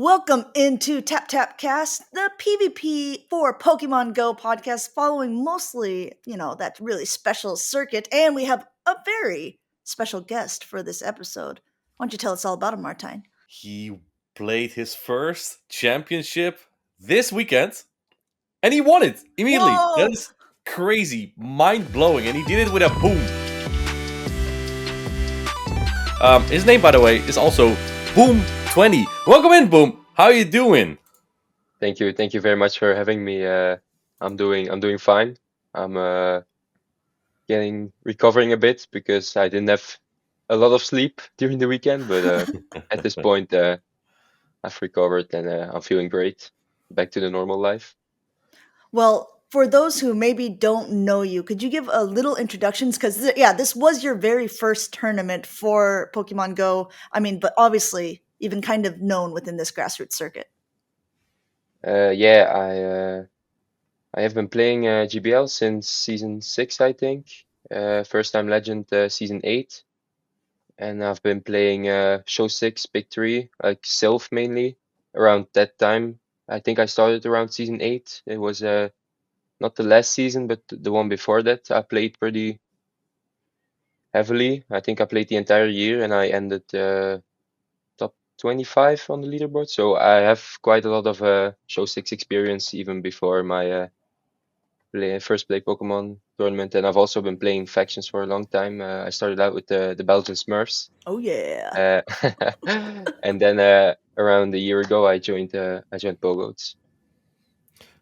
Welcome into Tap Tap Cast, the PvP for Pokemon Go podcast, following mostly, that really special circuit. And we have a very special guest for this episode. Why don't you tell us all about him, Martine? He played his first championship this weekend and he won it immediately. Whoa! That is crazy, mind blowing, and he did it with a boom. His name, by the way, is also Boem20. Welcome in, Boom. How are you doing? Thank you very much for having me. I'm doing fine. I'm recovering a bit because I didn't have a lot of sleep during the weekend, but at this point, I've recovered and I'm feeling great. Back to the normal life. Well, for those who maybe don't know you, could you give a little introductions? Because, this was your very first tournament for Pokemon Go. I mean, but obviously, even kind of known within this grassroots circuit. Yeah, I have been playing GBL since season 6, I think. First time Legend season 8. And I've been playing Show 6, Big 3, like Sylph mainly, around that time. I think I started around season 8. It was not the last season, but the one before that. I played pretty heavily. I think I played the entire year and I ended top 25 on the leaderboard. So I have quite a lot of Show 6 experience even before my first play Pokemon tournament, and I've also been playing factions for a long time. I started out with the Belgian Smurfs, Oh, yeah. and then around a year ago, I joined Pogoats.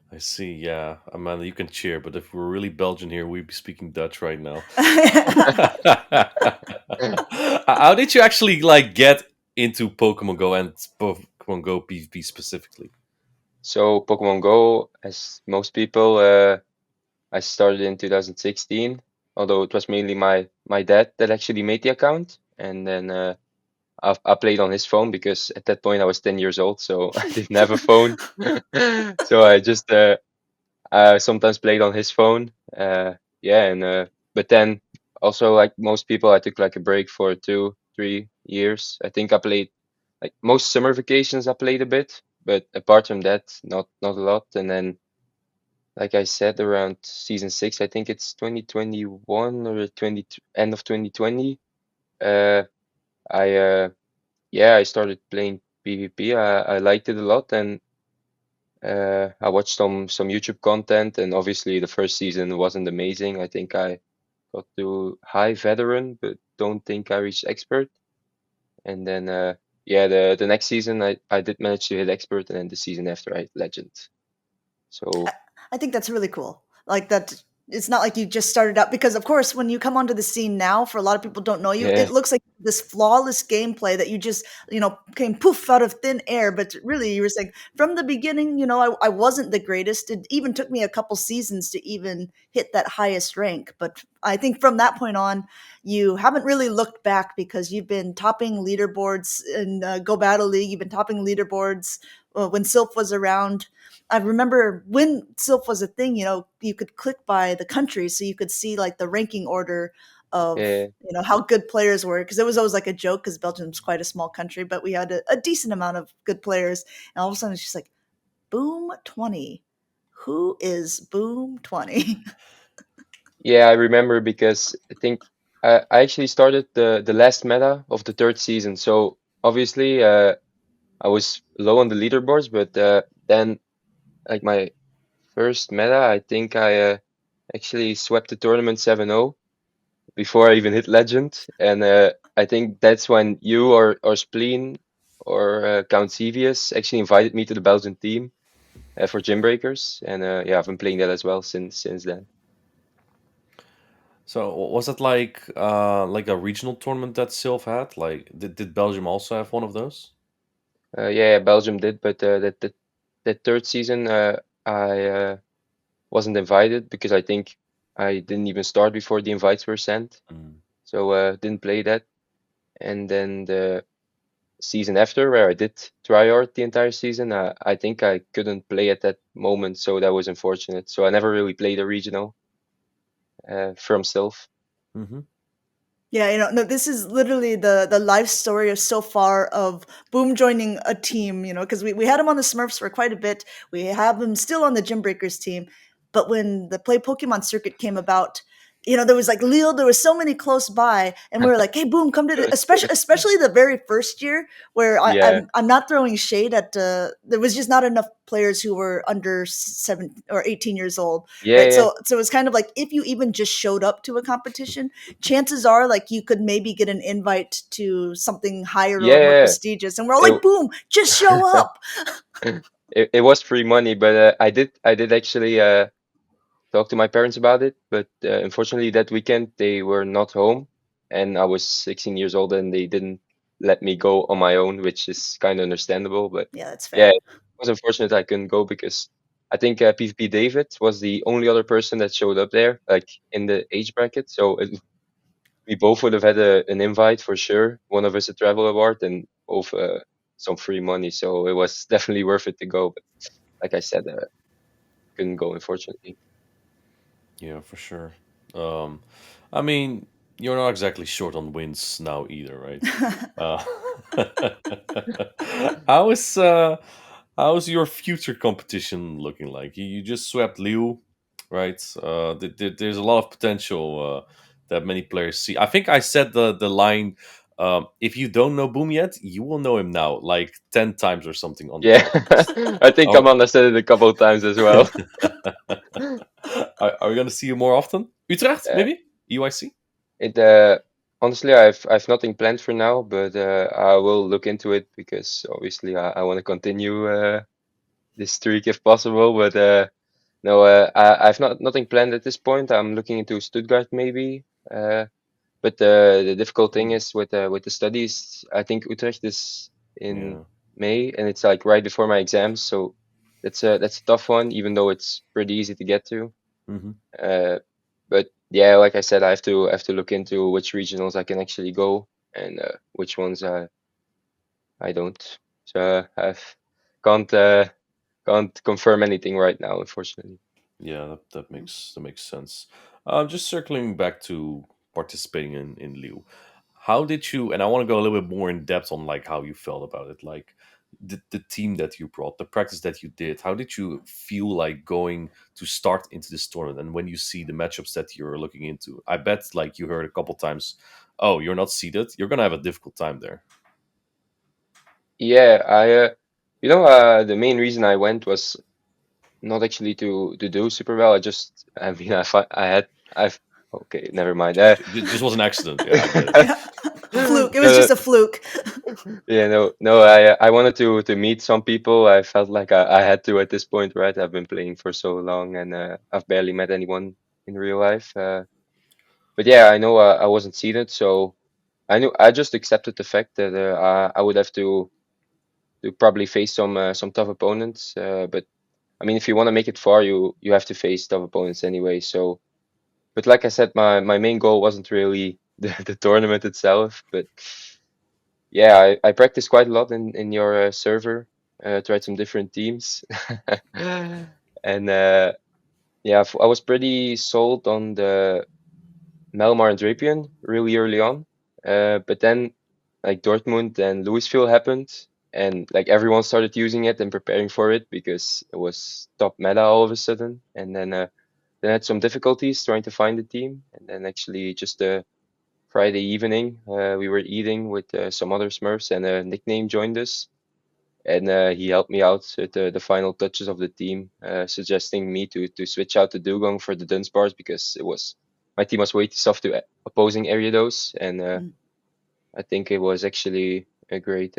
I see, yeah. Amanda, you can cheer, but if we're really Belgian here, we'd be speaking Dutch right now. How did you actually get into Pokemon Go and Pokemon Go PvP specifically? So Pokemon Go, as most people, I started in 2016. Although it was mainly my dad that actually made the account, and then I played on his phone because at that point I was 10 years old, so I didn't have a phone. So I just sometimes played on his phone. Yeah, and but then also like most people, I took like a break for 2, 3 years. I think I played like most summer vacations. I played a bit, but apart from that, not a lot. And then, like I said, around season 6, I think it's 2021 or end of 2020. Uh, I yeah, I started playing PvP. I liked it a lot, and I watched some YouTube content, and obviously the first season wasn't amazing. I think I got to high veteran, but don't think I reached expert. And then yeah, the next season I did manage to hit expert, and then the season after I hit legend. So I think that's really cool. Like that, it's not like you just started out because, of course, when you come onto the scene now, for a lot of people don't know you, yeah, it looks like this flawless gameplay that you just, came poof out of thin air. But really, you were saying from the beginning, I wasn't the greatest. It even took me a couple seasons to even hit that highest rank. But I think from that point on, you haven't really looked back because you've been topping leaderboards in Go Battle League. You've been topping leaderboards when Sylph was around. I remember when Sylph was a thing, you could click by the country so you could see like the ranking order of, yeah. how good players were. Cause it was always like a joke because Belgium's quite a small country, but we had a decent amount of good players. And all of a sudden it's just like, boom 20. Who is boom 20? Yeah, I remember because I think I actually started the last meta of the third season. So obviously I was low on the leaderboards, but then like my first meta, I think I actually swept the tournament 7-0 before I even hit legend. And I think that's when you or Spleen or Count Sevius actually invited me to the Belgian team for Gym Breakers. And yeah, I've been playing that as well since then. So was it like a regional tournament that Sylph had? Like, did Belgium also have one of those? Yeah, Belgium did, but that third season I wasn't invited because I think I didn't even start before the invites were sent. Mm. So didn't play that. And then the season after, where I did tryhard the entire season, I think I couldn't play at that moment, so that was unfortunate. So I never really played a regional from Sylph. Hmm. Yeah, no, this is literally the life story of so far of Boom joining a team, because we had him on the Smurfs for quite a bit. We have him still on the Gym Breakers team. But when the Play Pokemon circuit came about, there was like Lille, there was so many close by, and we were like, hey, Boom, come to the, especially the very first year where Yeah, I'm not throwing shade at, there was just not enough players who were under 7 or 18 years old, yeah, right? yeah, So it's kind of like if you even just showed up to a competition, chances are like you could maybe get an invite to something higher or more yeah. prestigious. And we're all It, like, Boom, just show up. it was free money, but I did actually talk to my parents about it. But unfortunately, that weekend they were not home, and I was 16 years old, and they didn't let me go on my own, which is kind of understandable. But Yeah, that's yeah, fair. it was unfortunate I couldn't go because I think PvP David was the only other person that showed up there, like in the age bracket. So we both would have had an invite for sure. One of us a travel award, and both some free money. So it was definitely worth it to go. But like I said, couldn't go unfortunately. Yeah, for sure. Um, I mean, you're not exactly short on wins now either, right? Uh, how is how's your future competition looking like? You just swept Liu, right? There's a lot of potential that many players see. I think I said the line. If you don't know Boom yet, you will know him now, like 10 times or something on the Yeah, podcast. I think Oh, Amanda said it a couple of times as well. are we going to see you more often? Utrecht, Uh, maybe? EYC? it honestly, I've nothing planned for now, but I will look into it because obviously I want to continue this streak if possible. But no, I've nothing planned at this point. I'm looking into Stuttgart maybe. But the difficult thing Hmm. is with the studies. I think Utrecht is in Yeah. May, and it's like right before my exams, so that's a tough one. Even though it's pretty easy to get to. Hmm. Uh, but yeah, like I said, I have to look into which regionals I can actually go and which ones I don't. So can't uh, can't confirm anything right now, unfortunately. Yeah, that makes sense. Just circling back to participating in Liu, how did you? And I want to go a little bit more in depth on like how you felt about it, like the team that you brought, the practice that you did. How did you feel like going to start into this tournament? And when you see the matchups that you're looking into, I bet like you heard a couple times, "Oh, you're not seeded. You're gonna have a difficult time there." Yeah, the main reason I went was not actually to do super well. I mean, I've, okay, never mind. Just was an accident. Yeah, I get it. Yeah. Fluke. It was No, just a fluke. yeah, no. I wanted to meet some people. I felt like I had to at this point, right? I've been playing for so long, and I've barely met anyone in real life. But yeah, I know I wasn't seeded, so I just accepted the fact that I would have to probably face some tough opponents. But I mean, if you want to make it far, you have to face tough opponents anyway. So, but like I said, my main goal wasn't really the tournament itself, but yeah, I practiced quite a lot in your server, tried some different teams, and yeah, I was pretty sold on the Malamar and Drapion really early on. But then like Dortmund and Louisville happened, and like everyone started using it and preparing for it because it was top meta all of a sudden. And then I had some difficulties trying to find the team, and then actually just Friday evening, we were eating with some other Smurfs, and a nickname joined us, and he helped me out with the final touches of the team, suggesting me to switch out to Dugong for the Dunsparce because my team was way too soft to opposing Ariados, and Mm. I think it was actually a great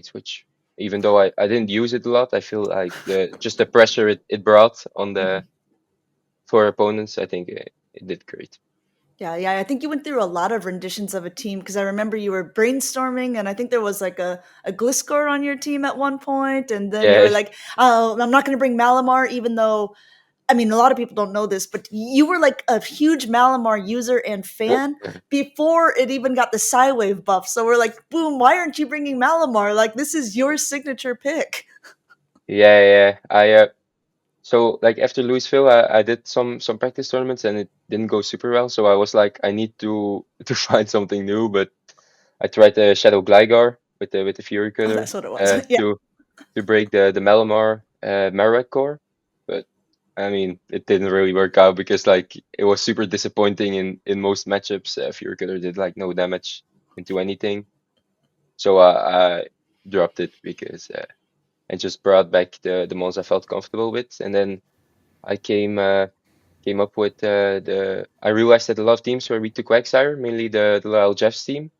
switch. Even though I didn't use it a lot, I feel like the pressure it brought on the Mhm. for opponents, I think it did great. Yeah, yeah. I think you went through a lot of renditions of a team because I remember you were brainstorming, and I think there was like a Gliscor on your team at one point, and then you Yeah, were like, "Oh, I'm not going to bring Malamar," even though I mean a lot of people don't know this, but you were like a huge Malamar user and fan before it even got the Psywave buff. So we're like, "Boom! Why aren't you bringing Malamar? Like this is your signature pick." yeah, yeah. so like after Louisville, I did some practice tournaments and it didn't go super well. So I was like, I need to to find something new. But I tried the Shadow Gligar with the Fury Oh, Cutter that's what it was. Yeah. to break the Malamar Marowak core. But I mean, it didn't really work out because like it was super disappointing in most matchups. Fury Cutter did like no damage into anything. So I dropped it because I just brought back the ones I felt comfortable with, and then I came up with the. I realized that a lot of teams were weak to Quagsire, mainly the Lyle Jeffs team.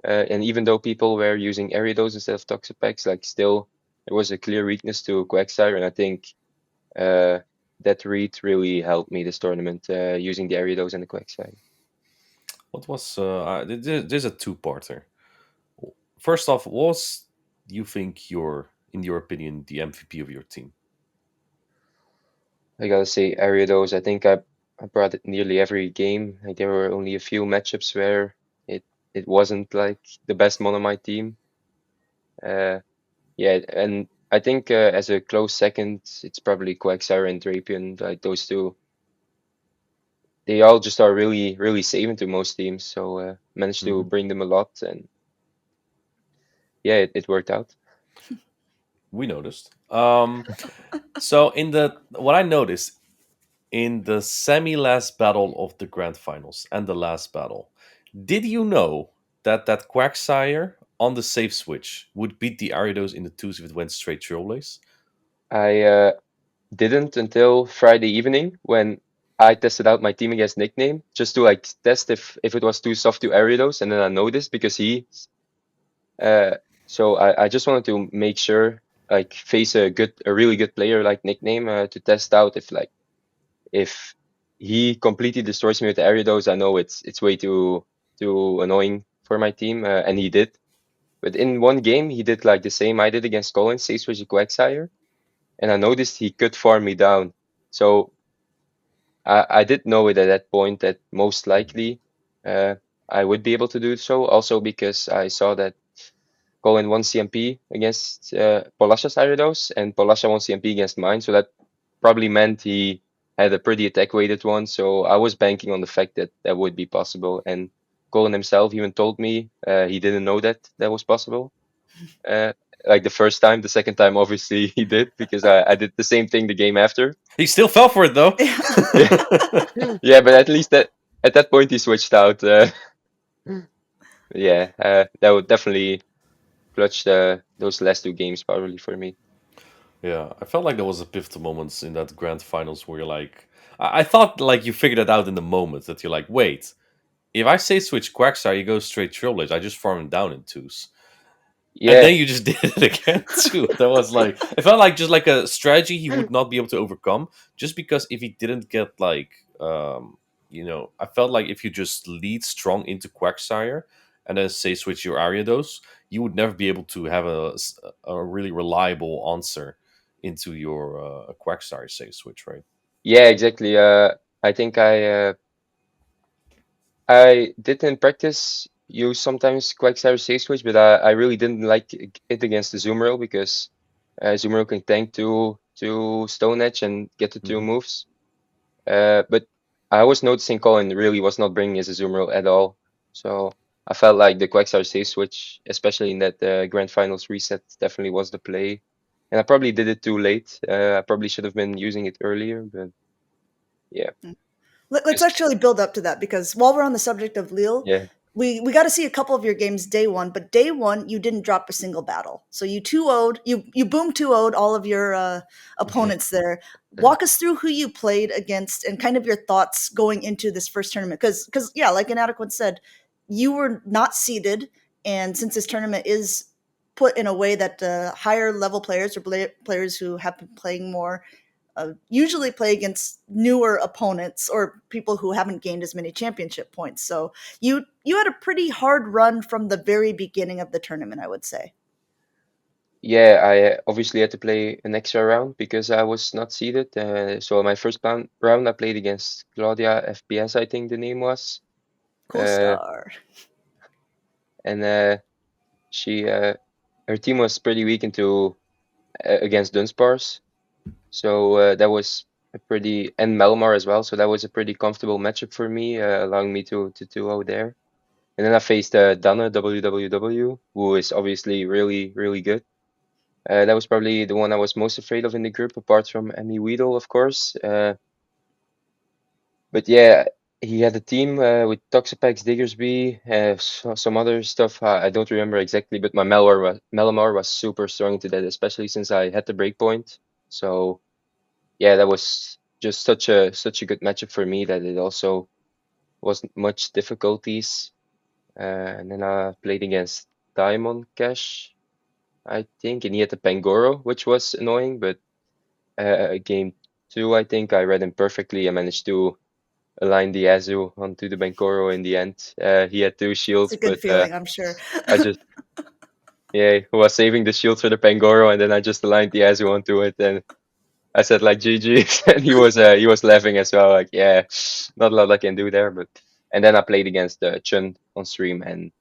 And even though people were using Ariados instead of Toxapex, like still there was a clear weakness to Quagsire, and I think uh, that read really helped me this tournament using the Ariados and the Quagsire. What was there's a two-parter. First off, what was you think in your opinion, the MVP of your team? I gotta say Ariados. I think I brought it nearly every game. Like there were only a few matchups where it wasn't like the best mon on my team. Uh, Yeah, and I think as a close second, it's probably Quagsire and Drapion. Like those two, they all just are really, really saving to most teams. So managed to Hmm. bring them a lot, and yeah, it worked out. We noticed. So in the what I noticed in the semi last battle of the grand finals and the last battle, did you know that that Quagsire on the safe switch would beat the Ariados in the twos if it went straight Trailblaze? I didn't until Friday evening when I tested out my team against Nickname just to like test if it was too soft to Ariados, and then I noticed because uh so I just wanted to make sure like face a really good player like Nickname to test out if he completely destroys me with the Ariados, I know it's way too annoying for my team, and he did. But in one game, he did like the same I did against Colin, Sage with Quagsire, and I noticed he could farm me down. So I did know it at that point that most likely uh, I would be able to do so. Also because I saw that Colin won CMP against Polasha's Ariados, and Polasha won CMP against mine. So that probably meant he had a pretty attack weighted one. So I was banking on the fact that that would be possible. And Colin himself even told me he didn't know that that was possible. Uh, like the first time, the second time, obviously he did because I did the same thing the game after. He still fell for it though. Yeah. Yeah, yeah, but at least that at that point he switched out. Yeah, that would definitely clutch those last two games probably for me. Yeah, I felt like there was a pivotal moments in that grand finals where you're like, I thought like you figured it out in the moment that you're like, wait, if I say switch Quagsire, you go straight Trailblaze. I just farm him down in twos. And Yeah, then you just did it again too. That was like it felt like just like a strategy he would not be able to overcome. Just because if he didn't get like I felt like if you just lead strong into Quagsire and then say switch your Ariados, you would never be able to have a really reliable answer into your Quagsire say switch, right? yeah, exactly. I think I did in practice use sometimes Quagsire Safe Switch, but I really didn't like it against the Zoomeril because Zoomeril can tank to Stone Edge and get the two Hmm. moves. But I was noticing Colin really was not bringing his Azumarill at all. So I felt like the Quagsire Safe Switch, especially in that Grand Finals reset, definitely was the play. And I probably did it too late. I probably should have been using it earlier, but yeah. Let's Just, actually build up to that because while we're on the subject of Lille, yeah. we got to see a couple of your games day one, but day one you didn't drop a single battle, so you 2-0'd, you boom 2-0'd all of your opponents there. Walk us through who you played against and kind of your thoughts going into this first tournament, because yeah, like Inadequate said, you were not seeded, and since this tournament is put in a way that higher level players or players who have been playing more usually play against newer opponents or people who haven't gained as many championship points. So you had a pretty hard run from the very beginning of the tournament, I would say. Yeah, I obviously had to play an extra round because I was not seeded. So my first round I played against Claudia FPS, I think the name was. Cool Uh, star. and she her team was pretty weak into against Dunsparce. So that was a pretty, and Melmar as well. So that was a pretty comfortable matchup for me, allowing me to 2-0 there. And then I faced Dana WWW, who is obviously really, really good. That was probably the one I was most afraid of in the group, apart from Emmy Weedle, of course. But yeah, he had a team with Toxapex, Diggersby, some other stuff. I don't remember exactly, but my Melamar was super strong into that, especially since I had the breakpoint. So yeah, that was just such a good matchup for me that it also wasn't much difficulties. And then I played against Diamond Cash, I think, and he had the Pangoro, which was annoying, but game two, I think I read him perfectly. I managed to align the Azu onto the Pangoro in the end. He had two It's a shields, good but feeling, I'm sure. I just, yeah, was saving the shield for the Pangoro, and then I just aligned the Azu onto it, and I said like GG, and he was laughing as well, like yeah, not a lot I can do there, but and then I played against Chun on stream and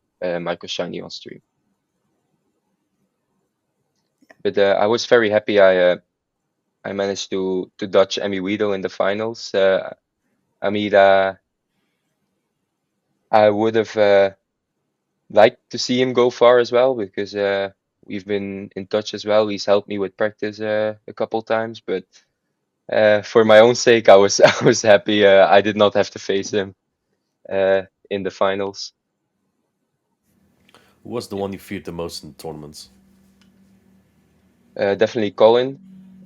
Michael Shiny on stream. But I was very happy I managed to dodge Emmy Weedle in the finals. I mean, I would have liked to see him go far as well because we've been in touch as well. He's helped me with practice a couple times, but for my own sake, I was I was happy I did not have to face him uh, in the finals. Who was the one you feared the most in tournaments? Definitely Colin.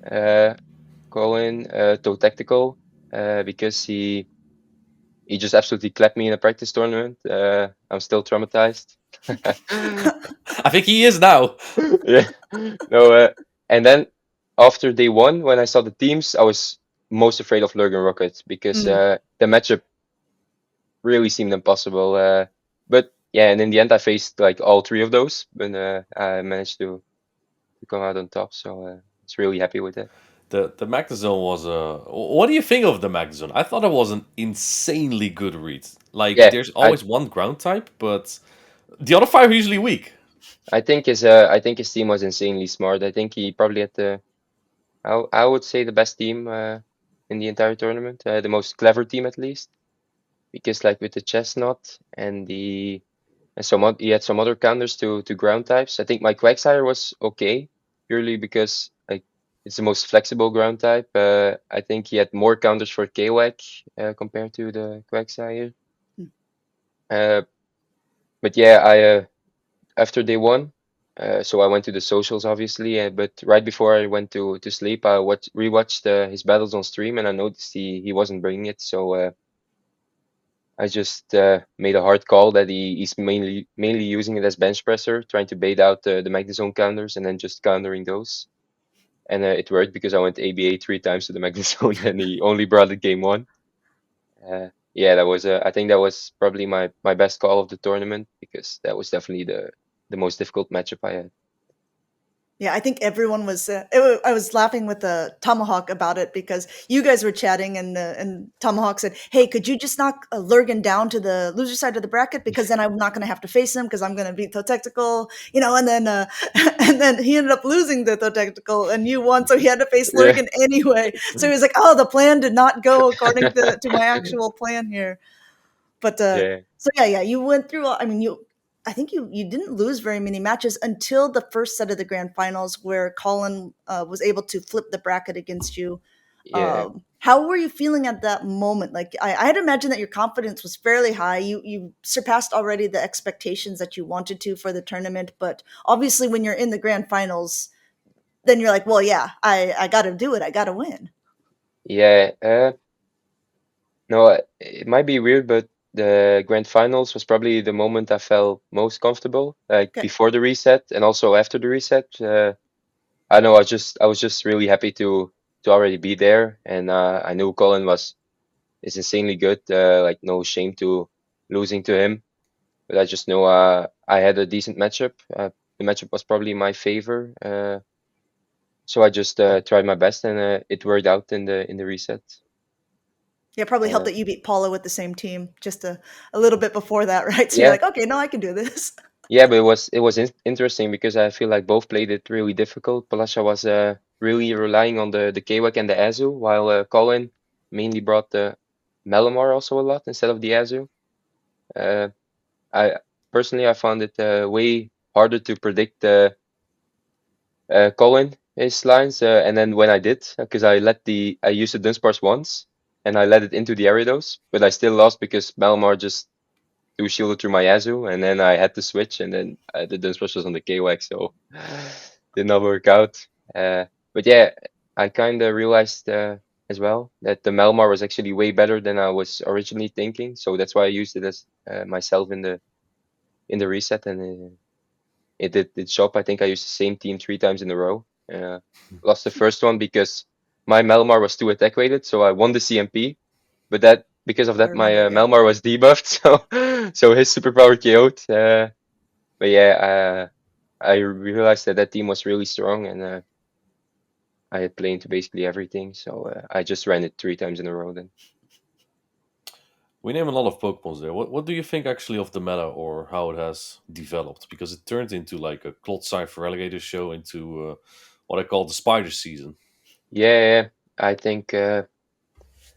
Uh, Colin, Toe Tactical, because he just absolutely clapped me in a practice tournament. I'm still traumatized. I think he is now. Yeah. No, and then after day one, when I saw the teams, I was most afraid of Lurgan Rocket because Mm. the matchup really seemed impossible. But yeah, and in the end, I faced like all three of those, but I managed to come out on top. So I was really happy with that. The Magnezone was a. What do you think of the Magnezone? I thought it was an insanely good read. Like, Yeah, there's always one ground type, but the other five are usually weak. I think his team was insanely smart. I think he probably had I would say the best team in the entire tournament, the most clever team at least, because like with the chestnut and the and he had some other counters to ground types. I think my Quagsire was okay, purely because like it's the most flexible ground type. I think he had more counters for KWAG compared to the Quagsire. Mm. Uh, but yeah, I after day one. So I went to the socials, obviously, but right before I went to sleep, I rewatched his battles on stream, and I noticed he wasn't bringing it. So I just made a hard call that he's mainly using it as bench presser, trying to bait out the Magnezone counters and then just countering those. And it worked because I went ABA three times to the Magnezone, and he only brought it game one. Yeah, that was I think that was probably my best call of the tournament because that was definitely the most difficult matchup I had. Yeah, I think everyone was. I was laughing with Tomahawk about it because you guys were chatting, and Tomahawk said, "Hey, could you just knock Lurgan down to the loser side of the bracket because then I'm not going to have to face him because I'm going to beat Tactical, you know." And then and then he ended up losing the Tactical, and you won, so he had to face Yeah. Lurgan anyway. So he was like, "Oh, the plan did not go according to my actual plan here." But Yeah. so yeah, yeah, you went through. I mean, I think you didn't lose very many matches until the first set of the grand finals, where Colin was able to flip the bracket against you. Yeah. How were you feeling at that moment? Like I had imagined that your confidence was fairly high. You surpassed already the expectations that you wanted to for the tournament, but obviously when you're in the grand finals, then you're like, well, yeah, I got to do it. I got to win. Yeah. No, it might be weird, but the grand finals was probably the moment I felt most comfortable, like Okay. before the reset and also after the reset. I know I was just really happy to already be there, and I knew Colin was is insanely good. Like no shame to losing to him, but I just know I had a decent matchup. The matchup was probably my favor, so I just tried my best, and it worked out in the reset. Yeah, it probably helped Uh, that you beat Paula with the same team just a little bit before that, right? So you're yeah, like, okay, no, I can do this. yeah, but it was interesting because I feel like both played it really difficult. Palasha was really relying on the Kwak and the Azu, while Colin mainly brought the Malamar also a lot instead of the Azu. Uh, I personally I found it way harder to predict Colin his lines, and then when I did, because I used the Dunsparce once, and I let it into the Ariados, but I still lost because Malamar just two shielded through my Azu, and then I had to switch, and then the Dunsparce was on the Kwak, so did not work out. But yeah, I kind of realized as well that the Malamar was actually way better than I was originally thinking, so that's why I used it as myself in the reset, and it did show up. I think I used the same team 3 times in a row. Lost the first one because my Melmar was too attack weighted, so I won the CMP. But that because of I that, my remember, yeah. Melmar was debuffed, so his superpower KO'd. But yeah, I realized that that team was really strong, and I had play into basically everything. So I just ran it 3 times in a row then. We name a lot of Pokemons there. What do you think actually of the meta or how it has developed? Because it turned into like a Clot Cypher Alligator show into what I call the Spider season. Yeah, I think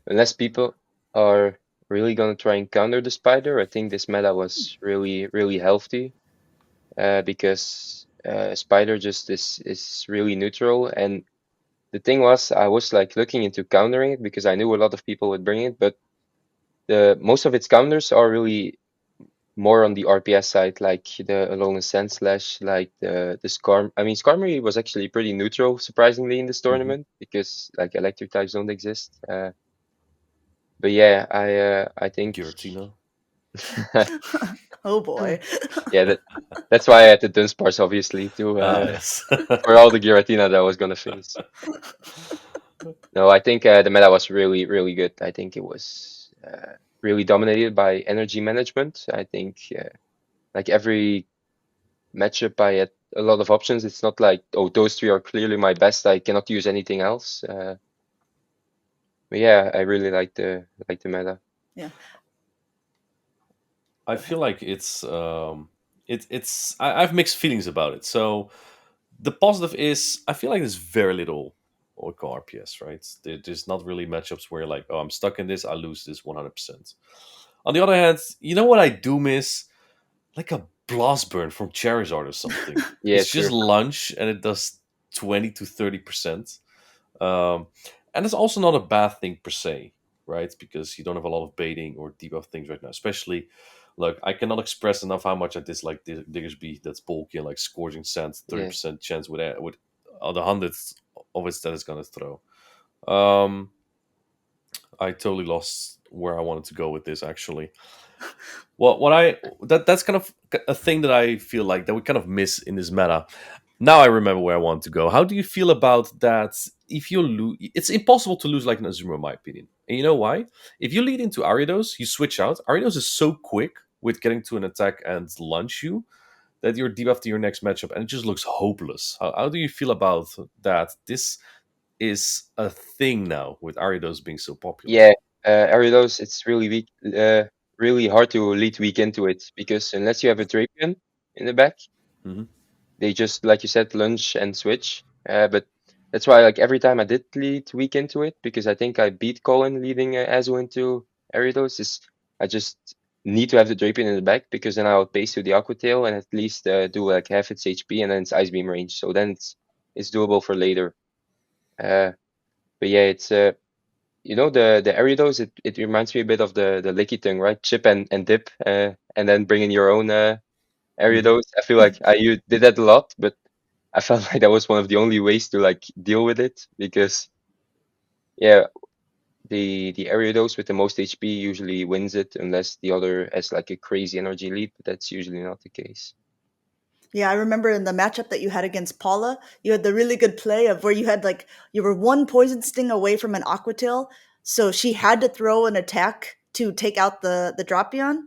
unless people are really gonna try and counter the spider, I think this meta was really healthy. Because spider just is really neutral. And the thing was, I was like looking into countering it because I knew a lot of people would bring it, but the most of its counters are really more on the RPS side, like the Alone Ascent slash, like the Skarm. I mean, Skarmory was actually pretty neutral, surprisingly, in this Hmm. tournament because like electric types don't exist. But yeah, I think Giratina. Oh boy. yeah, that's why I had the Dunsparce obviously to Ah, yes. for all the Giratina that I was gonna face. No, I think the meta was really good. I think it was really dominated by energy management. I think like every matchup I had a lot of options. It's not like, oh, those three are clearly my best. I cannot use anything else. But yeah, I really like the meta. Yeah. I Go ahead. feel like I have mixed feelings about it. So the positive is I feel like there's very little what we call RPS, right? There's not really matchups where like, oh, I'm stuck in this, I lose this 100%. On the other hand, you know what I do miss? Like a blast burn from Charizard or something. Yeah, It's just true. lunge and it does 20 to 30%. Um, and it's also not a bad thing per se, right? Because you don't have a lot of baiting or debuff things right now. Especially, look, I cannot express enough how much I dislike Diggersby that's bulky and like Scorching Sand, Yeah, 30% chance with the hundredths of its that it's gonna throw. Um, I totally lost where I wanted to go with this actually. What I that's kind of a thing that I feel like that we kind of miss in this meta. Now I remember where I want to go. How do you feel about that? If you lose, it's impossible to lose like an Azuma, in my opinion. And you know why? If you lead into Ariados, you switch out. Ariados is so quick with getting to an attack and launch you that you're deep after your next matchup, and it just looks hopeless. How do you feel about that? This is a thing now with Ariados being so popular. yeah. Ariados, it's really weak, really hard to lead weak into it because unless you have a Drapion in the back, Hmm. they just like you said lunge and switch. But that's why like every time I did lead weak into it because I think I beat Colin leading Azu into Ariados is I just need to have the Drapion in the back because then I'll pace to the Aqua Tail and at least do like half its HP and then it's Ice Beam range. So then it's doable for later. Uh, but yeah, it's you know the Ariados it reminds me a bit of the Licky Tongue, right? Chip and dip, and then bring in your own Hmm. Ariados. I feel like you did that a lot, but I felt like that was one of the only ways to like deal with it because yeah, the Ariados with the most HP usually wins it unless the other has like a crazy energy lead, but that's usually not the case. Yeah, I remember in the matchup that you had against Paula, you had the really good play of where you had like you were one poison sting away from an Aqua Tail, so she had to throw an attack to take out the Dropion,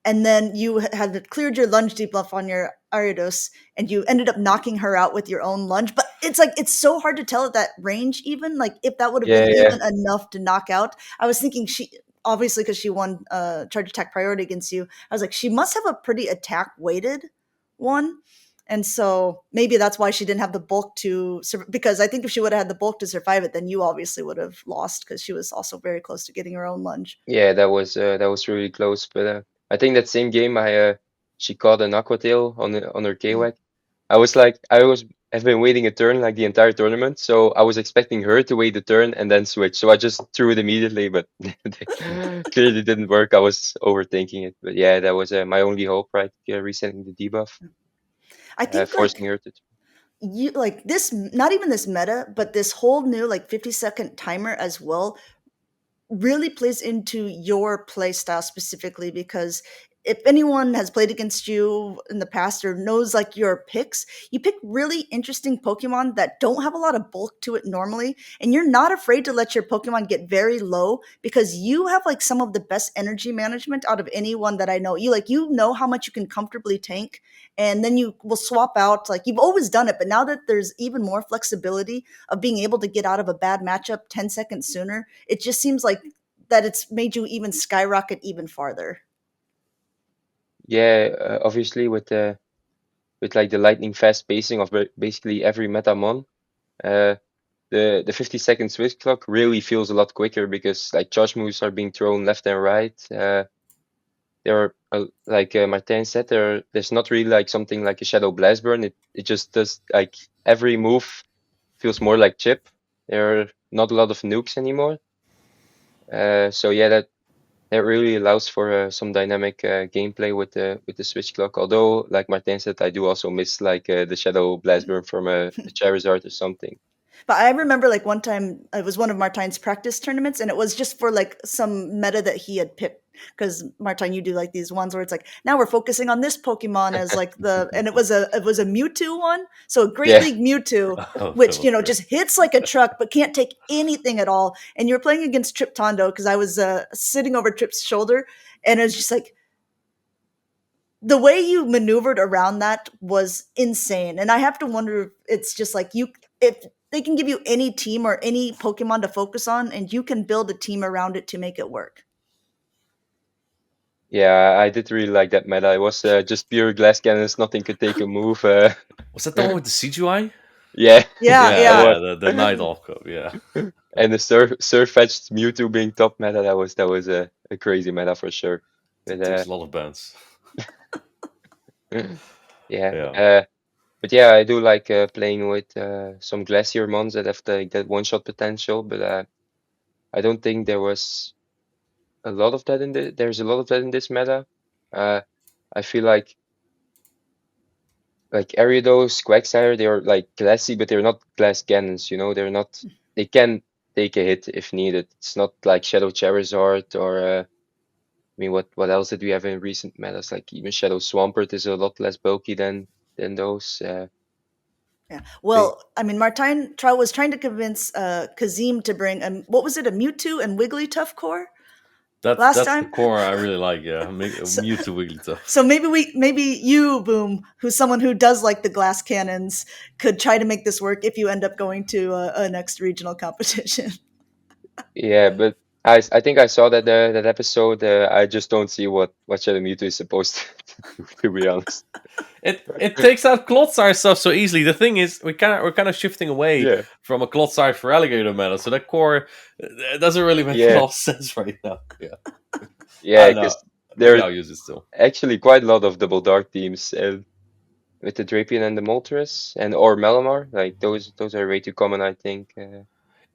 and then you had cleared your lunge debuff on your Ariados, and you ended up knocking her out with your own lunge. But it's like it's so hard to tell at that range, even like if that would have Yeah, been yeah, even enough to knock out. I was thinking she obviously because she won charge attack priority against you. I was like she must have a pretty attack weighted one. And so maybe that's why she didn't have the bulk because I think if she would have had the bulk to survive it, then you obviously would have lost because she was also very close to getting her own lunge. Yeah, that was really close. But I think that same game, I she caught an aqua tail on her Mm. KWAC. I was like, have been waiting a turn like the entire tournament, so I was expecting her to wait the turn and then switch. So I just threw it immediately, but clearly didn't work. I was overthinking it. But yeah, that was my only hope, right? Resetting the debuff, I think forcing her to. you like this, not even this meta, but this whole new 50-second timer as well really plays into your play style specifically, because if anyone has played against you in the past or knows your picks, you pick really interesting Pokemon that don't have a lot of bulk to it normally, and you're not afraid to let your Pokemon get very low because you have some of the best energy management out of anyone that I know. You know how much you can comfortably tank, and then you will swap out, you've always done it, but now that there's even more flexibility of being able to get out of a bad matchup 10 seconds sooner, it just seems like that it's made you even skyrocket even farther. Yeah, obviously with like the lightning fast pacing of basically every Metamon, uh, the 50-second switch clock really feels a lot quicker because like charge moves are being thrown left and right. There are like Martin said, there's not really like something like a Shadow Blast Burn. It just does like every move feels more like chip. There are not a lot of nukes anymore. So yeah, that really allows for some dynamic gameplay with the switch clock. Although, like Martin said, I do also miss like the Shadow Blast Burn from a Charizard or something. But I remember one time it was one of Martine's practice tournaments, and it was just for some meta that he had picked. Because Martine, you do these ones where it's now we're focusing on this Pokemon as and it was a Mewtwo one, so a Great Yeah, League Mewtwo, Oh, which okay. just hits like a truck but can't take anything at all. And you're playing against Trip Tondo because I was sitting over Trip's shoulder, and it was just the way you maneuvered around that was insane. And I have to wonder if it's just if they can give you any team or any Pokemon to focus on, and you can build a team around it to make it work. yeah, I did really like that meta. It was just pure glass cannons, nothing could take a move. Was that the one with the CGI? Yeah, Yeah, Yeah, that yeah. was. yeah, the Night Hawk. Yeah. And the Surfetched Mewtwo being top meta, that was a crazy meta for sure. But Takes a lot of bands. yeah, Yeah. but yeah, I do like playing with some Glacier mons that have that one-shot potential. But I don't think there was a lot of that in there's a lot of that in this meta. Uh, I feel like Ariados, Quagsire, they're like glassy, but they're not glass cannons. They're not. They can take a hit if needed. It's not like Shadow Charizard or. I mean, what else did we have in recent metas? Like even Shadow Swampert is a lot less bulky than those. Yeah. They, Well, I mean, was trying to convince Kazim to bring what was it, a Mewtwo and Wigglytuff core last That's the time? core I really like. Yeah, So, Mewtwo Wigglytuff. so maybe you, Boom, who's someone who does like the glass cannons, could try to make this work if you end up going to a next regional competition. yeah, but I think I saw that episode. I just don't see what Shadow Mewtwo is supposed to do, to be honest. It takes out Clodsire stuff so easily. The thing is, we're kind of shifting away Yeah, from a Clodsire for alligator meta, so that core doesn't really make a yeah, lot of sense right now. Yeah, I yeah, don't know. because Maybe there are I'll use it still. actually quite a lot of double dark teams with the Drapion and the Moltres and or Malamar. Like those are way too common, I think.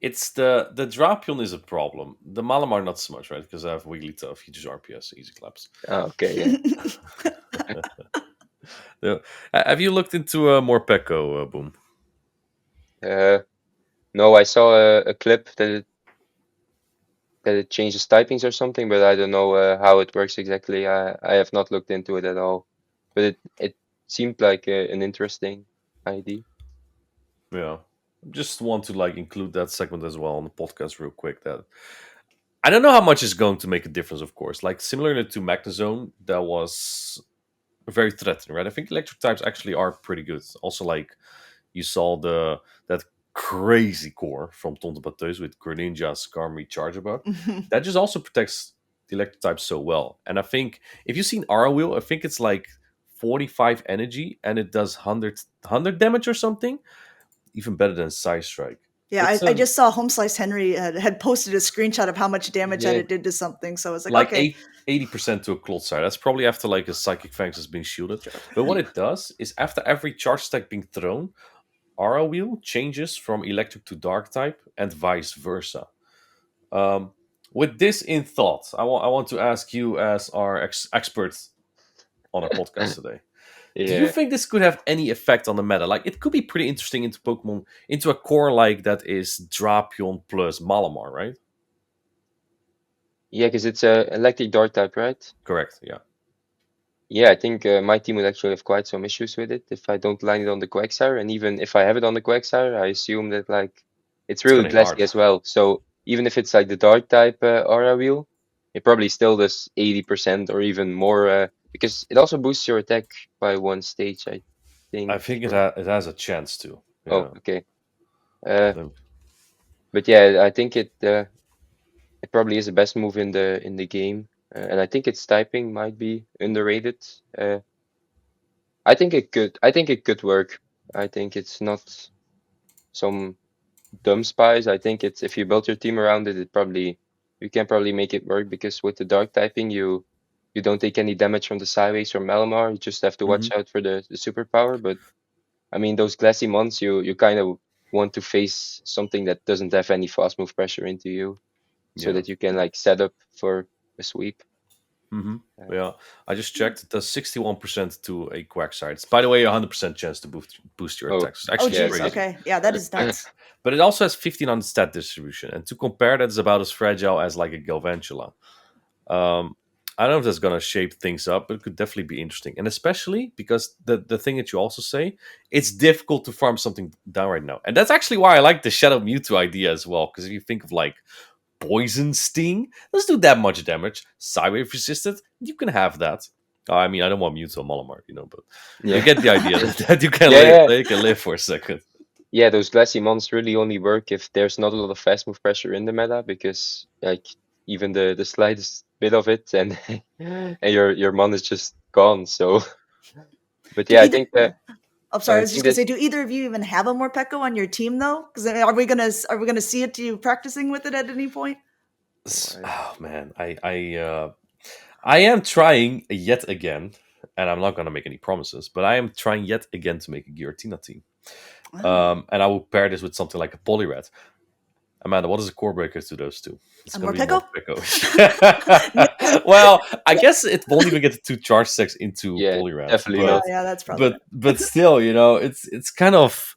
It's the Drapion is a problem. The Malamar not so much, right? Because I have Wigglytuff. You just RPS, easy claps. Okay, yeah. Yeah. Have you looked into more Pecco, Boom? Uh, no, I saw a clip that it changes typings or something, but I don't know how it works exactly. I have not looked into it at all, but it seemed like an interesting idea. Yeah. Just want to include that segment as well on the podcast real quick. That I don't know how much is going to make a difference, of course. Like similarly to Magnezone, that was very threatening, right? I think electric types actually are pretty good. Also, you saw that crazy core from Tonto Bateus with Greninja, Skarmory, Charjabug. That just also protects the electric types so well. And I think if you've seen Aura Wheel, I think it's 45 energy and it does 100 damage or something. Even better than Side Strike. Yeah, It's I just saw Home Slice Henry had posted a screenshot of how much damage that Yeah, it did to something. So I was like, like okay, 80% to a Clot Side. That's probably after like a Psychic Fangs has been shielded. But what it does is after every charge stack being thrown, Aura Wheel changes from electric to dark type and vice versa. Um, with this in thought, I want to ask you as our expert on our podcast today. Do you yeah, think this could have any effect on the meta? Like, it could be pretty interesting into Pokemon, into a core like that is Drapion plus Malamar, right? yeah, because it's a electric dark type, right? Correct. Yeah, Yeah, I think my team would actually have quite some issues with it if I don't line it on the Quagsire, and even if I have it on the Quagsire, I assume that like it's it's really gonna hit hard. glassy as well. So even if it's like the dark type aura wheel, it probably still does 80% or even more because it also boosts your attack by one stage, I I think. think Or it has a chance to. oh, Yeah. okay. Uh, Um, but yeah, I think it probably is the best move in the game, and I think its typing might be underrated. Uh, I think it could. I think it could work. I think it's not some dumb spies. I think it's if you build your team around it, it probably you can probably make it work because with the dark typing, you don't take any damage from the sideways or Malamar. You just have to watch mhm. out for the superpower. But I mean, those glassy mons, you kind of want to face something that doesn't have any fast move pressure into you, so Yeah. that you can like set up for a sweep. hmm Uh, Yeah. I just checked. It does 61% to a Quagsire. It's, by the way, a 100% chance to boost your oh, attacks. It's oh actually yeah, geez, okay. crazy. okay, yeah, that is nuts. But it also has 15 on the stat distribution. And to compare, that is about as fragile as like a Galvantula. Um, I don't know if that's going to shape things up, but it could definitely be interesting. And especially because the thing that you also say, it's difficult to farm something down right now. And that's actually why I like the Shadow Mewtwo idea as well. Because if you think of like Poison Sting, doesn't do that much damage. Sidewave resisted, you can have that. I mean, I don't want Mewtwo Malamar, but you Yeah, get the idea that you can yeah, live, yeah. that you can live for a second. Yeah, those glassy mons really only work if there's not a lot of fast move pressure in the meta because like even the slightest bit of it and and your mon is just gone. So, but Do yeah, I either? think I'm sorry, I I was just think gonna that say, do either of you even have a Morpeko on your team though? Because are we gonna see it? You practicing with it at any point? oh, Oh man, I am trying yet again, and I'm not gonna make any promises, but I am trying yet again to make a Giratina team. Oh, And I will pair this with something like a Poliwrath. Amanda, what is the core breaker to those two? It's a going to be Morpeko? more Pico. Well, I guess it won't even get the two charge stacks into yeah, Poliwrath, definitely Yeah, not. yeah, that's probably right. but still, it's kind of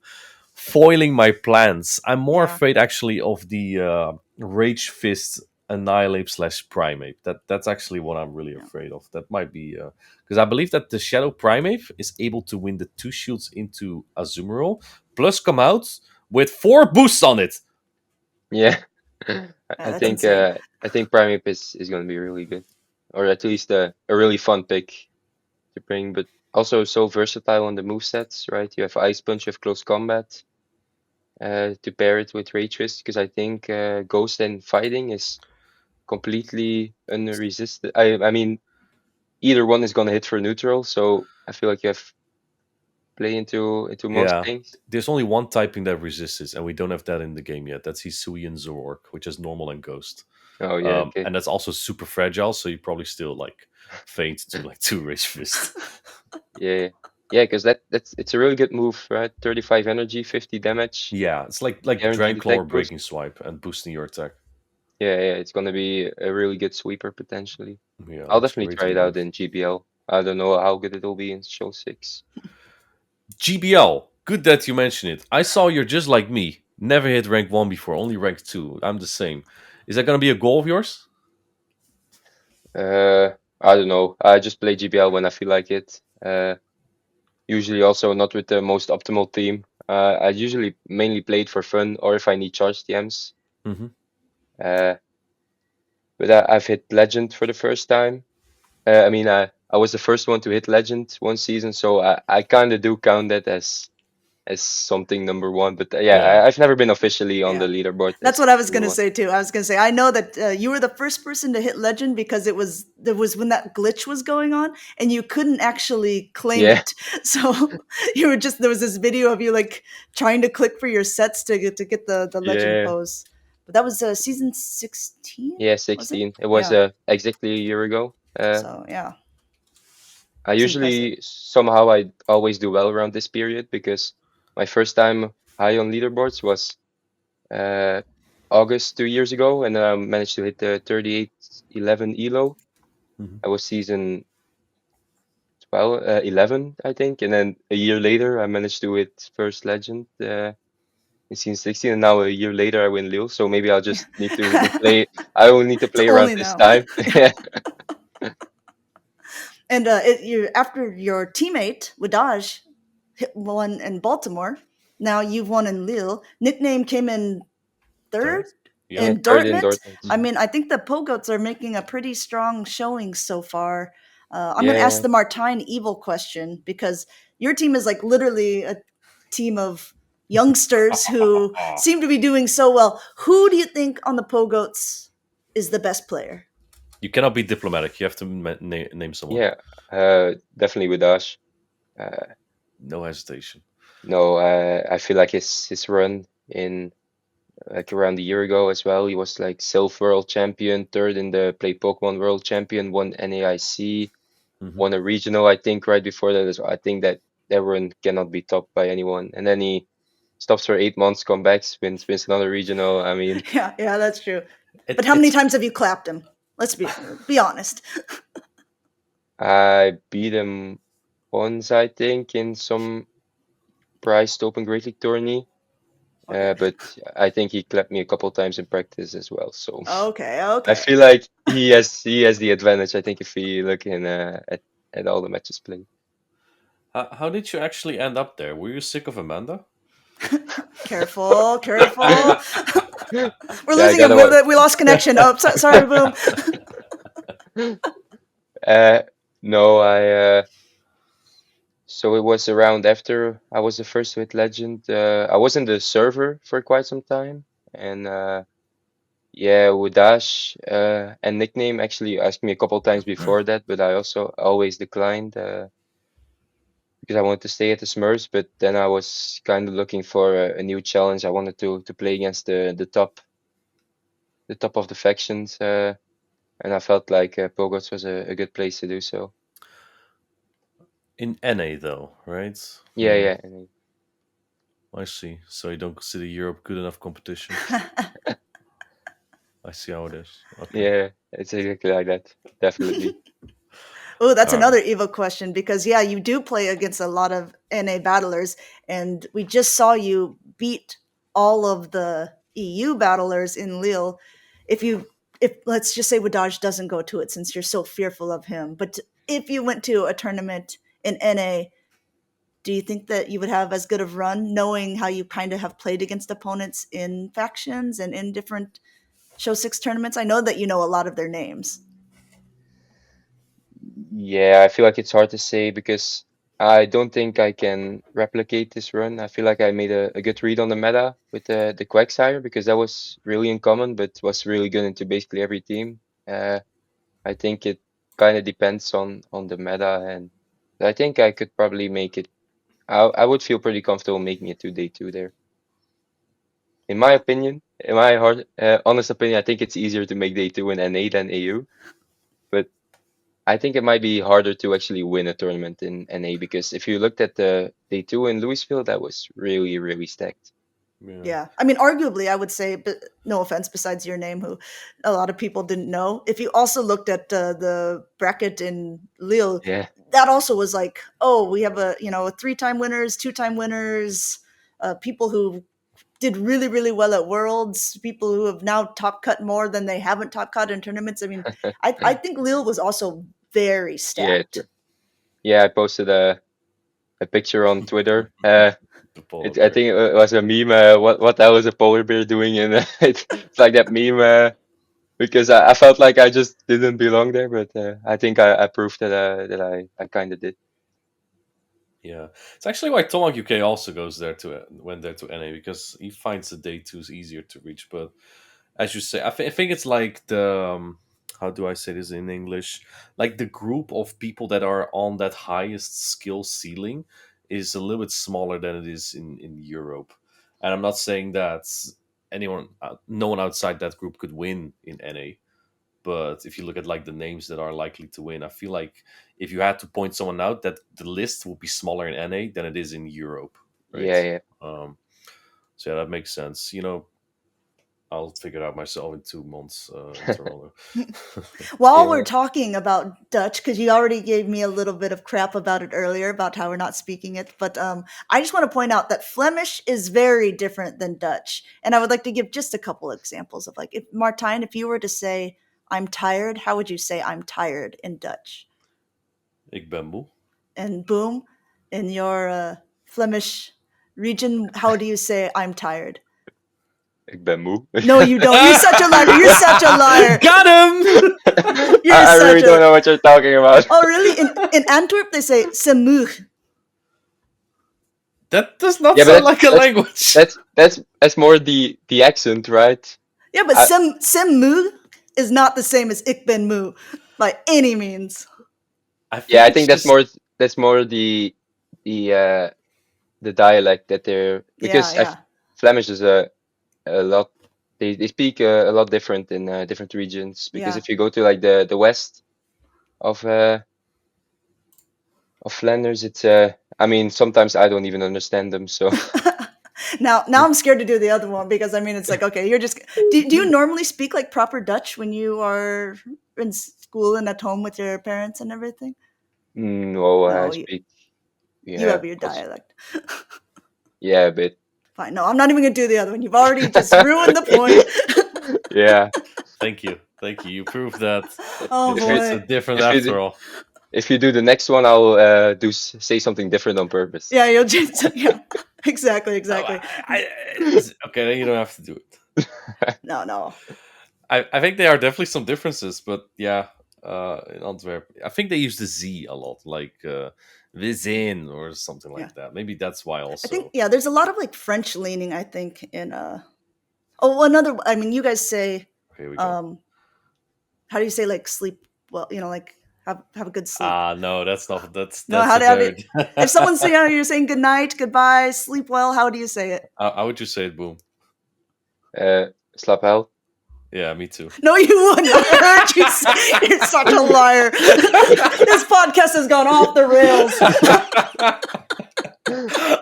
foiling my plans. I'm more Yeah, afraid actually of the Rage Fist Annihilate slash Primate. That's actually what I'm really yeah. afraid of. That might be because I believe that the Shadow Primate is able to win the two shields into Azumarill, plus come out with 4 boosts on it. Yeah, Yeah, that's insane. I think Primeape is going to be really good, or at least a really fun pick to bring. But also so versatile on the movesets, right? You have Ice Punch, you have Close Combat. To pair it with Ray Twist because I think Ghost and Fighting is completely unresisted. I mean, either one is gonna hit for neutral, so I feel like you have play into most Yeah. things. There's only one typing that resists this, and we don't have that in the game yet. That's Hisui and Zoroark, which is normal and ghost. Oh yeah, okay. And that's also super fragile, so you probably still like faint to like 2 Rage Fist. Yeah, yeah, because that's it's a really good move, right? 35 energy, 50 damage, Yeah, it's like guaranteed Dragon Claw or attack boost. Breaking Swipe and boosting your attack. Yeah, yeah, it's gonna be a really good sweeper potentially. Yeah, I'll looks definitely great in try the it out booth. in GBL. I don't know how good it'll be in Show 6. GBL, good that you mention it. I saw you're just like me. Never hit rank 1 before, only rank 2. I'm the same. Is that going to be a goal of yours? I don't know. I just play GBL when I feel like it. Usually also not with the most optimal team. I usually mainly play it for fun or if I need charge TMs. Mm-hmm. Uh, but I've hit Legend for the first time. I mean, I was the first one to hit Legend one season, so I kind of do count that as as something number one. But yeah, Yeah. I've never been officially on the Yeah. leaderboard That's as what I was number gonna one. say too. I was gonna say I know that you were the first person to hit legend because there was when that glitch was going on and you couldn't actually claim Yeah, it. So you were just there was this video of you like trying to click for your sets to get the legend yeah, pose. But that was season 16, yeah. was it? 16. It was Yeah. exactly a year ago. So yeah, I it's impressive. usually somehow I always do well around this period because my first time high on leaderboards was uh, August 2 years ago, and then I managed to hit the 38-11 elo. Mhm. I was season 11, I think, and then a year later I managed to hit first legend in season 16, and now a year later I win Lille. So maybe I'll just need to play. I will need to It's play around only this now. time. Yeah. And you after your teammate Wadaj hit one in Baltimore, now you've won in Lille. Nickname came in third Third. Yep. Yeah, in third in Dortmund. Dortmund. I Mhm. mean, I think the Pogoats are making a pretty strong showing so far. I'm going to ask Yeah, the Martine Evil question because your team is like literally a team of youngsters who seem to be doing so well. Who do you think on the Pogoats is the best player? You cannot be diplomatic. You have to name someone. yeah, definitely with Ash. Uh, No hesitation. no, I feel like his run in like around a year ago as well. He was like silver world champion, third in the Play Pokemon World Champion, won NAIC, Hmm. won a regional, I think, right before that as well. I think that run cannot be topped by anyone. And then he stops for 8 months, comes back, wins another regional. I mean, Yeah, yeah, that's true. But It, how many it's times have you clapped him? Let's be honest. I beat him once, I think, in some priced Open Great League tourney. Okay. But I think he clapped me a couple times in practice as well. So Okay, I okay. feel like he has the advantage. I think if we look in at all the matches played. how did you actually end up there? Were you sick of Amanda? Careful, careful. We're Yeah, I losing got him. him. We lost connection. Oh, sorry, Boom. Uh, no, so it was around after I was the first with Legend. I was in the server for quite some time, and yeah, Wudash and nickname actually asked me a couple times before that, but I also always declined because I wanted to stay at the Smurfs. But then I was kind of looking for a new challenge. I wanted to play against the top of the factions, and I felt like Pogots was a good place to do so. In NA though, right? Yeah, Hmm. yeah, and I see. So you don't consider Europe good enough competition. I see how it is. Okay. yeah, it's exactly like that. Definitely. Oh, that's All right. another Evo question because yeah, you do play against a lot of NA battlers, and we just saw you beat all of the EU battlers in Lille. If let's just say Wadaj doesn't go to it since you're so fearful of him, but if you went to a tournament in NA, do you think that you would have as good of run knowing how you kind of have played against opponents in factions and in different show six tournaments? I know that you know a lot of their names. Yeah, I feel like it's hard to say because I don't think I can replicate this run. I feel like I made a good read on the meta with the Quagsire because that was really uncommon, but was really good into basically every team. I think it kind of depends on the meta, and I think I could probably make it. I would feel pretty comfortable making it to day two there. In my opinion, in my honest opinion, I think it's easier to make day two in NA than AU. But I think it might be harder to actually win a tournament in NA because if you looked at the day two in Louisville, that was really, really stacked. Yeah. Yeah. I mean, arguably, I would say, but no offense, besides your name, who a lot of people didn't know. If you also looked at the bracket in Lille, Yeah, that also was like, oh, we have a three-time winners, two-time winners, people who did really, really well at Worlds, people who have now top cut more than they haven't top cut in tournaments. I mean, I think Lille was also very yeah, stacked. true. Yeah, I posted a picture on Twitter. The polar I bear. think it was a meme. What the hell is a polar bear doing? And it's like that meme. Because I felt like I just didn't belong there, but I think I proved that I kind of did. Yeah, it's actually why Tomac UK also goes there to went there to NA because he finds the day twos easier to reach. But as you say, I think it's like the how do I say this in English? Like the group of people that are on that highest skill ceiling is a little bit smaller than it is in Europe. And I'm not saying that anyone, no one outside that group could win in NA. But if you look at like the names that are likely to win, I feel like if you had to point someone out, that the list will be smaller in NA than it is in Europe, right? Yeah, yeah. Um, so yeah, that makes sense. You know, I'll figure it out myself in 2 months in Toronto. While we're Yeah. talking about Dutch, because you already gave me a little bit of crap about it earlier about how we're not speaking it, but I just want to point out that Flemish is very different than Dutch, and I would like to give just a couple examples of like, if Martijn, if you were to say "I'm tired," how would you say "I'm tired" in Dutch? Ik ben moe. And Boom, in your Flemish region, how do you say "I'm tired"? Ik ben moe. No, you don't. You're such a liar. You're such a liar. Got him! You're I such really don't a. know what you're talking about. Oh, really? In Antwerp, they say "semuug." That does not Yeah, but sound like a language. that's more the accent, right? Yeah, but I, semuug is not the same as "ik ben moe" by any means. I think yeah, I it's think just that's more the dialect that they're Yeah, because yeah, Flemish is a lot. They speak a lot different in different regions because yeah. if you go to like the west of Flanders, it's I mean sometimes I don't even understand them. So Now I'm scared to do the other one because I mean it's like, okay, you're just. Do you normally speak like proper Dutch when you are in school and at home with your parents and everything? no, I No, speak you yeah, have your dialect. yeah, a bit Fine. No, I'm not even gonna do the other one. You've already just ruined the point. yeah. thank you, thank you. You proved that Oh If you it's a boy. different if you after do, all. if you do the next one, I'll say something different on purpose. Yeah, you'll just yeah. Exactly, No, exactly. okay, then you don't have to do it. No, no. I think there are definitely some differences, but yeah, in Antwerp, I think they use the Z a lot, like we zijn or something Yeah. like that. Maybe that's why I think also. yeah, there's a lot of like French leaning, I think, in oh another I mean you guys say Here we go. um how do you say like sleep well, like have a good sleep. Ah, no, that's not. No, That's how a do you very. if someone's saying you're saying good night, goodbye, sleep well, how do you say it? How would you say it, Boom? Slap hell. Yeah, me too. No, you wouldn't. I heard you say you're such a liar. This podcast has gone off the rails.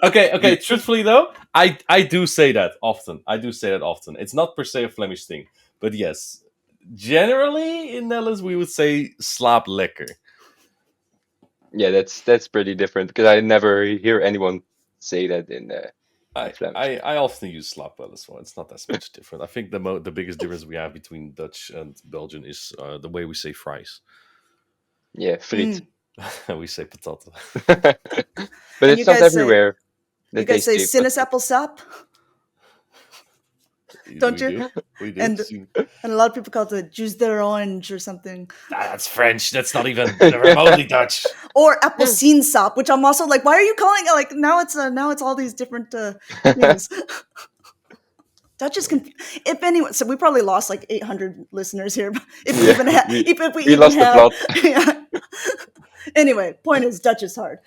Okay. Truthfully though, I do say that often. I do say that often. It's not per se a Flemish thing, but yes, generally in Netherlands we would say slaap lekker. Yeah, that's pretty different because I never hear anyone say that in I, Flemish. I, I often use slaap wel as well. It's not that much different. I think the biggest difference we have between Dutch and Belgian is the way we say fries. Yeah, friet. We say patat. But And you it's not guys say everywhere that they say sinaasappelsap, don't We you? do. We do. And a lot of people call it juice d'orange or something. That's French. That's not even remotely Dutch. Or appelsiensap, which I'm also like, why are you calling it like now it's all these different names. Dutch is if anyone, so we probably lost like 800 listeners here. If we Yeah, even if we we even lost the have, plot. yeah. Anyway, point is Dutch is hard.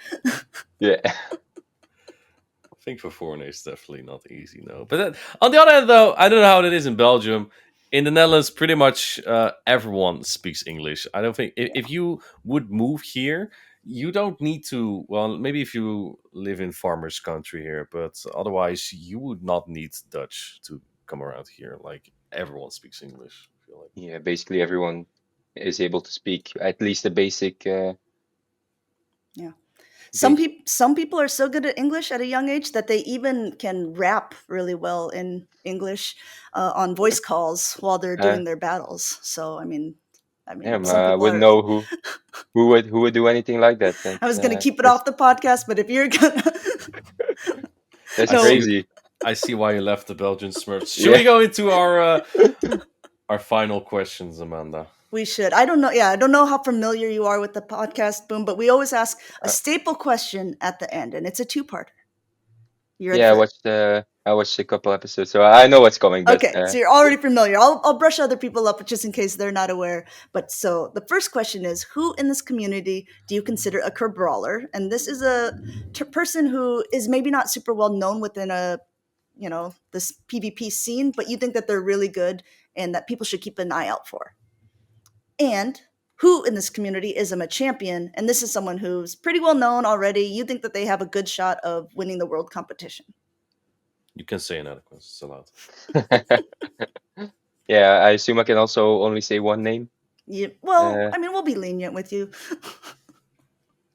Yeah. I think for foreigners, definitely not easy, no. But then, on the other hand, though, I don't know how it is in Belgium. In the Netherlands, pretty much everyone speaks English. I don't think if you would move here, you don't need to. Well, maybe if you live in farmers' country here, but otherwise, you would not need Dutch to come around here. Like everyone speaks English. I feel like. Yeah, basically everyone is able to speak at least a basic Yeah. basic Some people are so good at English at a young age that they even can rap really well in English on voice calls while they're uh doing their battles. So yeah, some I people wouldn't are. know who would do anything like that. I was gonna keep it That's off the podcast, but if you're gonna, that's I no, see. crazy. I see why you left the Belgian Smurfs. Should Yeah. we go into our final questions, Amanda? We should. I don't know. Yeah, I don't know how familiar you are with the podcast, Boom, but we always ask a Uh, staple question at the end, and it's a two-parter. You ready yeah, for it? I watched a couple episodes, so I know what's coming. But Okay, so you're already familiar. I'll brush other people up just in case they're not aware. But so the first question is, who in this community do you consider a curb brawler? And this is a person who is maybe not super well known within this PvP scene, but you think that they're really good and that people should keep an eye out for. And who in this community is a champion? And this is someone who's pretty well known already. You think that they have a good shot of winning the world competition. You can say inadequacy. It's allowed. yeah, I assume I can also only say one name. Well, Uh, I mean, we'll be lenient with you.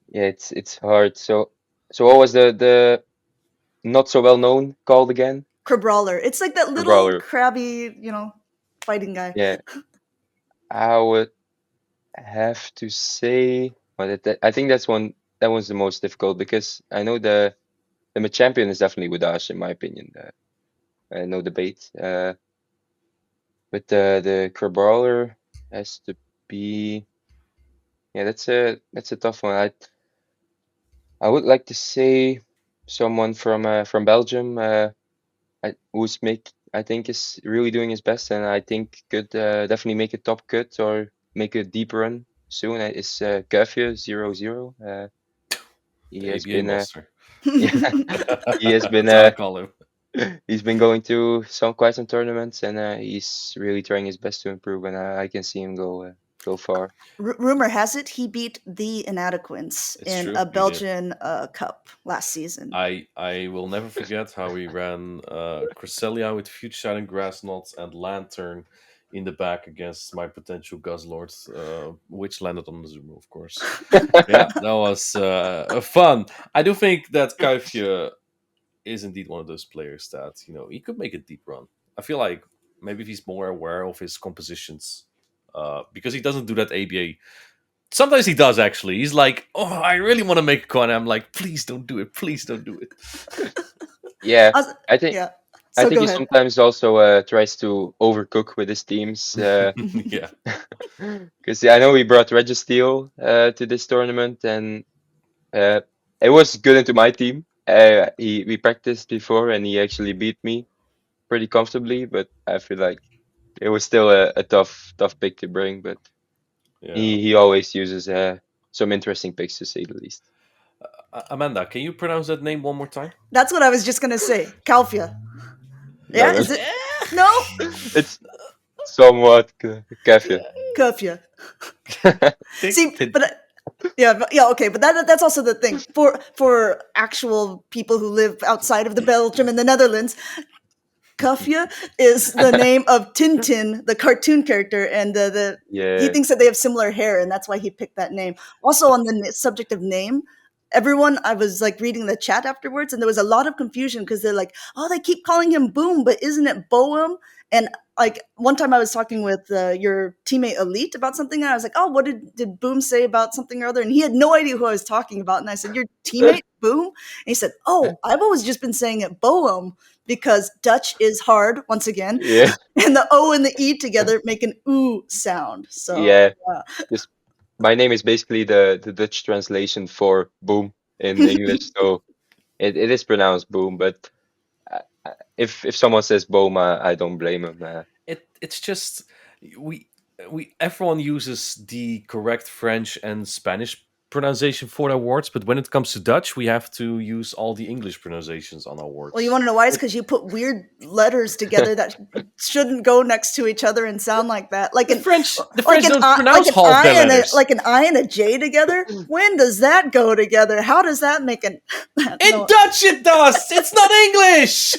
yeah, it's hard. So what was the not so well known called again? Crabrawler. It's like that little Brawler. crabby, fighting guy. Yeah, I would have to say, but I think that one's the most difficult because I know the champion is definitely Wadash in my opinion. No debate. But the Crabrawler has to be. Yeah, that's a tough one. I would like to say someone from Belgium. I think is really doing his best, and I think could definitely make a top cut or make a deep run soon. Is Kufje 0-0. He The has ABA been monster. yeah, he has been That's how I call him. he's been going to quite some tournaments, and he's really trying his best to improve, and I can see him go far. Rumor has it he beat the Inadequents It's in true. a He did. Belgian cup last season. I will never forget how we ran Cresselia with Future Shining Grass Knots and Lantern in the back against my potential Guzzlord, which landed on the Zoomer, of course. Yeah, that was fun. I do think that Kuifje is indeed one of those players that, he could make a deep run. I feel like maybe if he's more aware of his compositions, because he doesn't do that ABA. Sometimes he does actually. He's like, "Oh, I really want to make a coin." I'm like, "Please don't do it. Please don't do it." Yeah, Was- I think yeah. I So think go he ahead. sometimes also tries to overcook with his teams. Yeah, Because I know he brought Registeel to this tournament, and uh, it was good into my team. We practiced before, and he actually beat me pretty comfortably. But I feel like it was still a tough pick to bring. But yeah. he always uses some interesting picks, to say the least. Amanda, can you pronounce that name one more time? That's what I was just gonna say. Kalfia. No, Yeah, no, is it? No, it's somewhat cafe. Kufja. Think, See, yeah, okay, but that's also the thing for actual people who live outside of the Belgium and the Netherlands. Kufja is the name of Tintin, the cartoon character, and he Yeah. thinks that they have similar hair, and that's why he picked that name. Also, on the subject of name, everyone, I was like reading the chat afterwards, and there was a lot of confusion because they're like, "Oh, they keep calling him Boom, but isn't it Boem?" And like one time, I was talking with your teammate Elite about something, and I was like, "Oh, what did Boom say about something or other?" And he had no idea who I was talking about, and I said, "Your teammate Boom?" And he said, "Oh, I've always just been saying it Boem." Because Dutch is hard once again, Yeah. and the O and the E together make an ooh sound. So Yeah. This my name is basically the Dutch translation for boom in English, so it is pronounced boom. But if someone says boom, I don't blame him. it's just we everyone uses the correct French and Spanish pronunciation for their words, but when it comes to Dutch, we have to use all the English pronunciations on our words. well, you want to know why? It's because you put weird letters together that shouldn't go next to each other and sound like that. Like The an French like an don't I, pronounce half I their and letters. an I and a J together. When does that go together? How does that make an? In Dutch, it does. It's not English.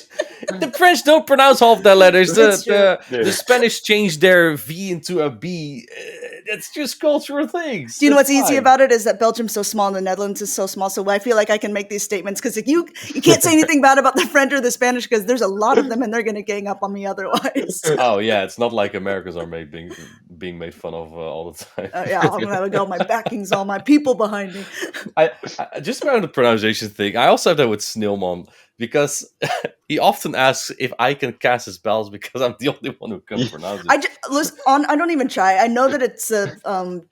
The French don't pronounce half their letters. It's true. The Spanish changed their V into a B. It's just cultural things. Do you know That's what's easy fine. about it is that Belgium's so small and the Netherlands is so small. So I feel like I can make these statements because you can't say anything bad about the French or the Spanish because there's a lot of them and they're going to gang up on me otherwise. Oh yeah, it's not like Americans are being made fun of all the time. Yeah, I'm gonna have all my backings, all my people behind me. I just around the pronunciation thing. I also have that with Snillman because He often asks if I can cast his spells because I'm the only one who can Yeah, pronounce it. I just listen on. I don't even try. I know that it's a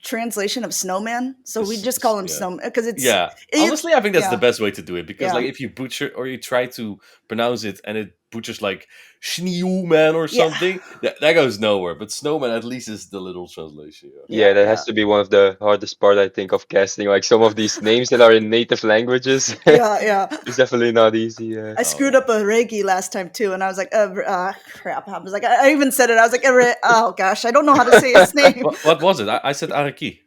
translation of snowman, so we just call him Yeah. snowman because it's Yeah. you. Honestly, I think that's the Yeah, best way to do it because, like, yeah, if you butcher or you try to pronounce it and it butchers like Snowman or yeah, something, that goes nowhere. But Snowman at least is the literal translation. Yeah. yeah, yeah, that yeah, has to be one of the hardest part I think of casting. Like some of these names that are in native languages, yeah, yeah. it's definitely not easy. I Oh screwed yeah. up a reiki last time too, and I was like, crap. I was like, I even said it. I was like, oh gosh, I don't know how to say his name. What was it? I said Araki.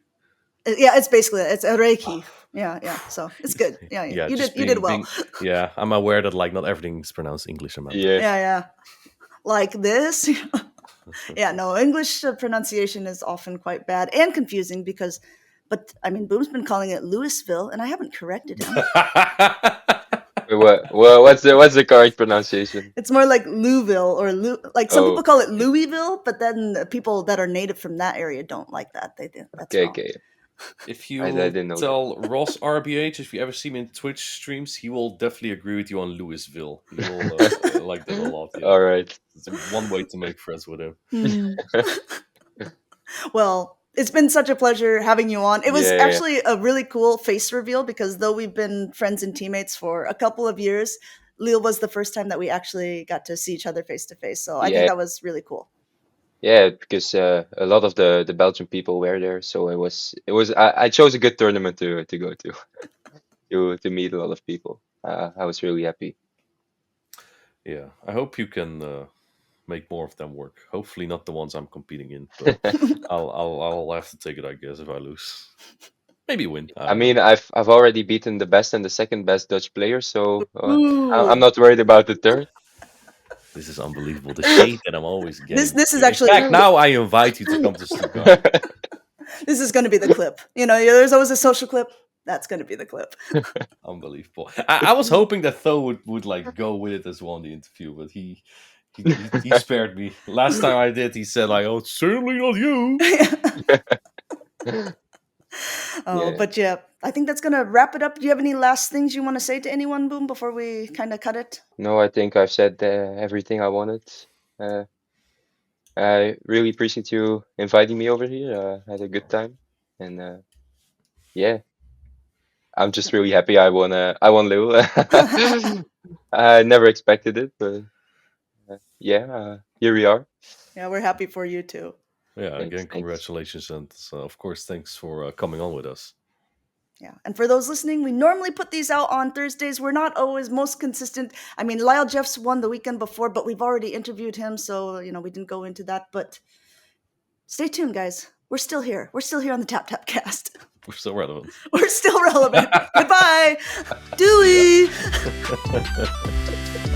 Yeah, it's basically it's a reiki. Yeah, yeah. So it's good. Yeah, yeah. Yeah, just You did being well. being. Yeah, I'm aware that like not everything is pronounced English. Remember. Yeah, Yeah, yeah. Like this. Yeah, no, English pronunciation is often quite bad and confusing because, but I mean, Boom's been calling it Louisville, and I haven't corrected him. wait, what's the correct pronunciation? It's more like Louisville or like some people Oh, call it Louisville, but then the people that are native from that area don't like that. They think that's okay, wrong. okay. If I you didn't know that. tell Ross RBH, if you ever see him in Twitch streams, he will definitely agree with you on Louisville. He will like that a lot. Yeah, All right. it's one way to make friends with him. Hmm. Well, it's been such a pleasure having you on. It was Yeah, yeah, actually a really cool face reveal because though we've been friends and teammates for a couple of years, Lille was the first time that we actually got to see each other face to face. So I think yeah, that was really cool. yeah. Because a lot of the Belgian people were there, so it was. I chose a good tournament to go to meet a lot of people. I was really happy. Yeah, I hope you can make more of them work. Hopefully, not the ones I'm competing in, but I'll have to take it, I guess, if I lose. Maybe win. I I don't know. mean, I've already beaten the best and the second best Dutch player, so I'm Ooh. not worried about the third. This is unbelievable. The shade that I'm always getting. This is In actually fact, now I invite you to come to Stuttgart. this is going to be the clip. You know, there's always a social clip. That's going to be the clip. Unbelievable. I was hoping that Tho would like go with it as well in the interview, but he spared me. Last time I did, he said like, "Oh, it's certainly not you." Oh, Yeah. but yeah, I think that's going to wrap it up. Do you have any last things you want to say to anyone, Boom, before we kind of cut it? No, I think I've said everything I wanted. Uh, I really appreciate you inviting me over here. Had a good time, and yeah, I'm just really happy I won Lille. I never expected it, but yeah, here we are. Yeah, we're happy for you too. Yeah, Thanks, again, thanks. congratulations, and of course, thanks for coming on with us. Yeah. And for those listening, we normally put these out on Thursdays. We're not always most consistent. I mean, Lyle Jeffs won the weekend before, but we've already interviewed him. So, you know, we didn't go into that. But stay tuned, guys. We're still here. We're still here on the Tap Tap Cast. We're still relevant. We're still relevant. Goodbye. See ya. Dewey.